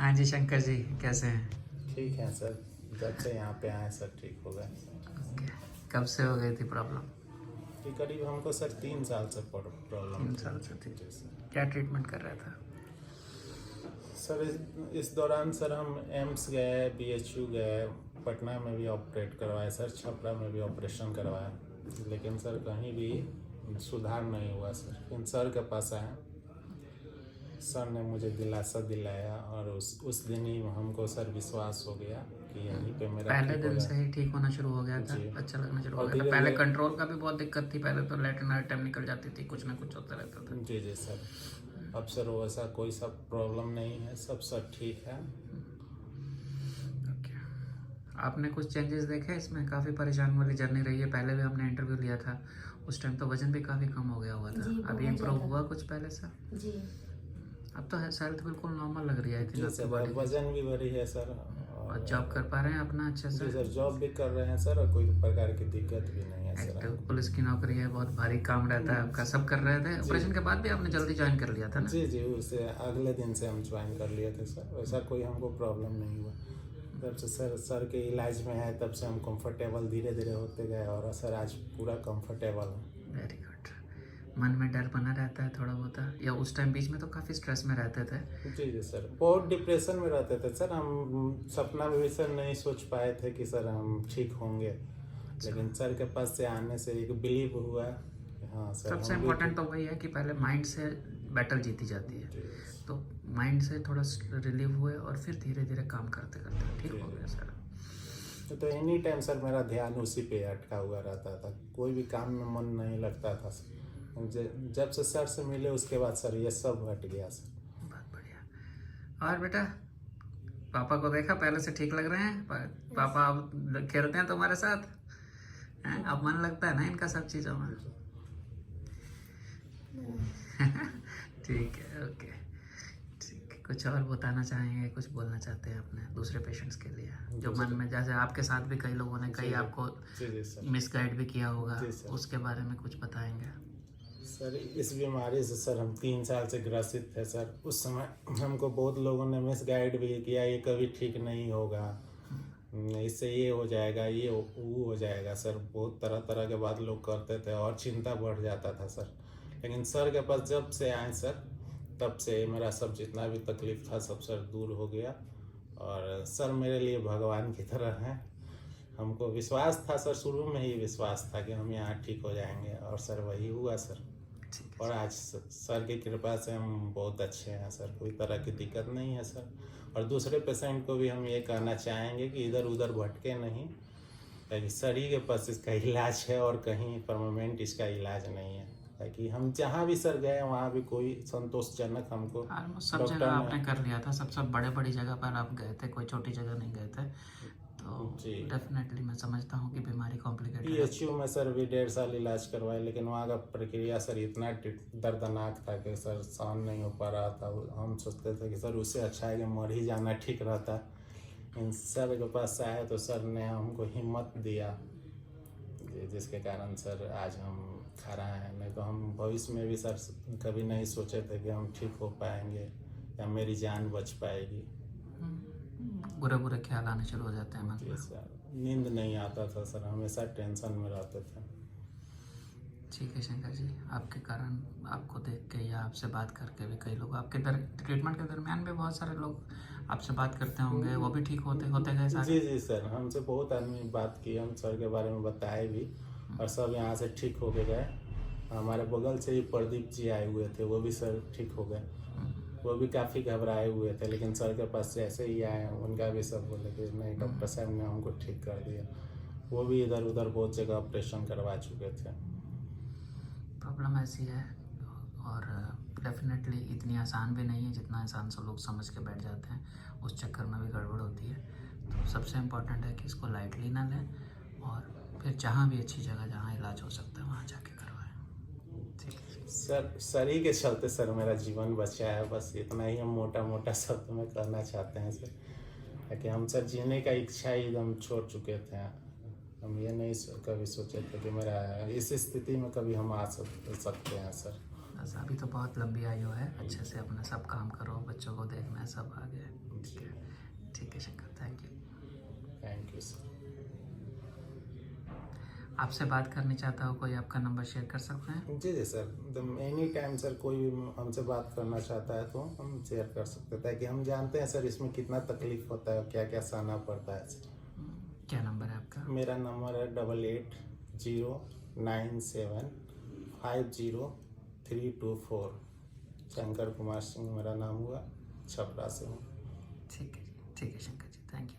हाँ जी शंकर जी, कैसे हैं? ठीक है सर। जब से यहाँ पे आए सर ठीक हो गए। ओके। कब से हो गई थी प्रॉब्लम? ये करीब हमको सर 3 साल से प्रॉब्लम 3 साल से थी। जी सर। क्या ट्रीटमेंट कर रहा था? सर इस दौरान सर हम एम्स गए, BHU गए, पटना में भी ऑपरेट करवाए सर, छपरा में भी ऑपरेशन करवाया, लेकिन सर कहीं भी सुधार नहीं हुआ सर। फिर सर के पास आए, सर ने मुझे दिलासा दिलाया और उस दिन ही हमको सर विश्वास हो गया कि यहीं पे मेरा पहले ठीक हो दिन से जाए। ही ठीक होना शुरू हो गया था, जी। अच्छा लगना शुरू हो और गया था। धीरे पहले धीरे कंट्रोल का भी बहुत दिक्कत थी, पहले तो लेटरिन हर टाइम निकल जाती थी, कुछ ना कुछ होता रहता था। जी जी सर। अब सर वैसा कोई सब प्रॉब्लम नहीं है, सब सर ठीक है। ओके। आपने कुछ चेंजेस देखे इसमें? काफ़ी परेशान वाली जर्नी रही है। पहले भी हमने इंटरव्यू लिया था, उस टाइम तो वजन भी काफ़ी कम हो गया हुआ था। जी, अभी बहुत इम्प्रूव ज़्यादा। हुआ कुछ पहले से? जी। अब तो हेल्थ बिल्कुल नॉर्मल लग रही है, आई थिंक जी आपकी सर, बॉडी अब वजन भी बढ़ी है सर। और जॉब कर पा रहे हैं अपना अच्छे से? जी सर, जॉब भी कर रहे हैं सर, और कोई प्रकार की दिक्कत भी नहीं है सर। एक्टिव पुलिस की नौकरी है, बहुत भारी काम रहता है आपका। सब कर रहे थे ऑपरेशन के बाद भी? आपने जल्दी ज्वाइन कर लिया था ना? जी जी, उससे अगले दिन से हम ज्वाइन कर लिए थे सर। वैसा कोई हमको प्रॉब्लम नहीं हुआ। जब से सर के इलाज में है तब से हम कंफर्टेबल धीरे धीरे होते गए, और सर आज पूरा कंफर्टेबल है। Very good. मन में डर बना रहता है थोड़ा बहुत, या उस टाइम बीच में तो काफ़ी स्ट्रेस में रहते थे? जी जी सर, बहुत डिप्रेशन में रहते थे सर। हम सपना में भी सर नहीं सोच पाए थे कि सर हम ठीक होंगे, लेकिन सर के पास से आने से एक बिलीव हुआ। हाँ सर, सबसे इम्पोर्टेंट तो वही है कि पहले माइंड से बैटल जीती जाती है, तो माइंड से थोड़ा रिलीव हुए और फिर धीरे धीरे काम करते करते ठीक हो गया सर। तो एनी टाइम सर मेरा ध्यान उसी पे अटका हुआ रहता था, कोई भी काम में मन नहीं लगता था सर। जब से सर से मिले उसके बाद सर ये सब हट गया सर। बहुत बढ़िया। और बेटा, पापा को देखा पहले से ठीक लग रहे हैं? पापा अब खेलते हैं तुम्हारे साथ हैं? अब मन लगता है ना इनका सब चीज़ों में? ठीक है, ओके। ठीक है, कुछ और बताना चाहेंगे, कुछ बोलना चाहते हैं अपने दूसरे पेशेंट्स के लिए जो मन में, जैसे आपके साथ भी कई लोगों ने कई आपको मिसगाइड भी किया होगा, उसके बारे में कुछ बताएंगे? सर इस बीमारी से सर हम 3 साल से ग्रसित थे सर। उस समय हमको बहुत लोगों ने मिसगाइड भी किया, ये कभी ठीक नहीं होगा, इससे ये हो जाएगा, ये वो हो जाएगा सर। बहुत तरह तरह के बात लोग करते थे और चिंता बढ़ जाता था सर। लेकिन सर के पास जब से आए सर, तब से मेरा सब जितना भी तकलीफ था सब सर दूर हो गया, और सर मेरे लिए भगवान की तरह हैं। हमको विश्वास था सर, शुरू में ही विश्वास था कि हम यहाँ ठीक हो जाएंगे, और सर वही हुआ सर। और आज सर की कृपा से हम बहुत अच्छे हैं सर, कोई तरह की दिक्कत नहीं है सर। और दूसरे पेशेंट को भी हम ये कहना चाहेंगे कि इधर उधर भटके नहीं, ताकि सर ही के पास इसका इलाज है और कहीं परमानेंट इसका इलाज नहीं है। ताकि हम जहाँ भी सर गए वहाँ भी कोई संतोषजनक हमको सब जगह आपने कर लिया था, सब बड़े बड़ी जगह पर आप गए थे, कोई छोटी जगह नहीं गए थे। तो डेफिनेटली मैं समझता हूँ कि बीमारी कॉम्प्लिकेटेड है। BHU में सर भी 1.5 साल इलाज करवाए, लेकिन वहाँ का प्रक्रिया सर इतना दर्दनाक था कि सर सहन नहीं हो पा रहा था। हम सोचते थे कि सर उससे अच्छा है कि मर ही जाना ठीक रहता। इन सर के पास आए तो सर ने हमको हिम्मत दिया, जिसके कारण सर आज हम खड़ा हैं। नहीं तो हम भविष्य में भी सर कभी नहीं सोचे थे कि हम ठीक हो पाएंगे या मेरी जान बच पाएगी। बुरे बुरे ख्याल आने शुरू हो जाते हैं मन में। सर नींद नहीं आता था सर, हमेशा टेंशन में रहते थे। ठीक है शंकर जी, आपके कारण, आपको देख के या आपसे बात करके भी कई लोग, आपके ट्रीटमेंट के दरमियान भी बहुत सारे लोग आपसे बात करते होंगे, वो भी ठीक होते गए सारे? जी जी सर, हमसे बहुत आदमी बात किए, हम सर के बारे में बताए भी, और सब यहाँ से ठीक हो के गए। हमारे बगल से ही प्रदीप जी आए हुए थे, वो भी सर ठीक हो गए। वो भी काफ़ी घबराए हुए थे, लेकिन सर के पास जैसे ही आए उनका भी सब बोले कि नहीं, डॉक्टर साहब ने हमको ठीक कर दिया। वो भी इधर उधर बहुत जगह ऑपरेशन करवा चुके थे। प्रॉब्लम ऐसी है, और डेफिनेटली इतनी आसान भी नहीं है जितना इंसान सब लोग समझ के बैठ जाते हैं, उस चक्कर में भी गड़बड़ होती है। तो सबसे इम्पोर्टेंट है कि इसको लाइटली ना लें, और फिर जहाँ भी अच्छी जगह जहाँ इलाज हो सकता है वहाँ जाके करवाएं। ठीक है सर ही के चलते सर मेरा जीवन बचा है, बस इतना ही हम मोटा मोटा शब्द में कहना चाहते हैं सर। ताकि हम सर जीने का इच्छा ही एकदम छोड़ चुके थे। हम ये नहीं कभी सोचे थे कि मेरा इस स्थिति में कभी हम आ सकते हैं सर। बस अभी तो बहुत लंबी आयु है, अच्छे से अपना सब काम करो, बच्चों को देखना है, सब आगे। ठीक है Shankar, thank you. Thank you sir. आपसे बात करनी चाहता हो कोई, आपका नंबर शेयर कर सकते हैं? जी जी सर, एनी टाइम सर, कोई भी हमसे बात करना चाहता है तो हम शेयर कर सकते हैं, ताकि हम जानते हैं सर इसमें कितना तकलीफ होता है, क्या क्या सहना पड़ता है सर। क्या नंबर है आपका? मेरा नंबर है 8809750324। शंकर कुमार सिंह मेरा नाम हुआ, छपरा से हूँ। ठीक है शंकर जी, थैंक यू।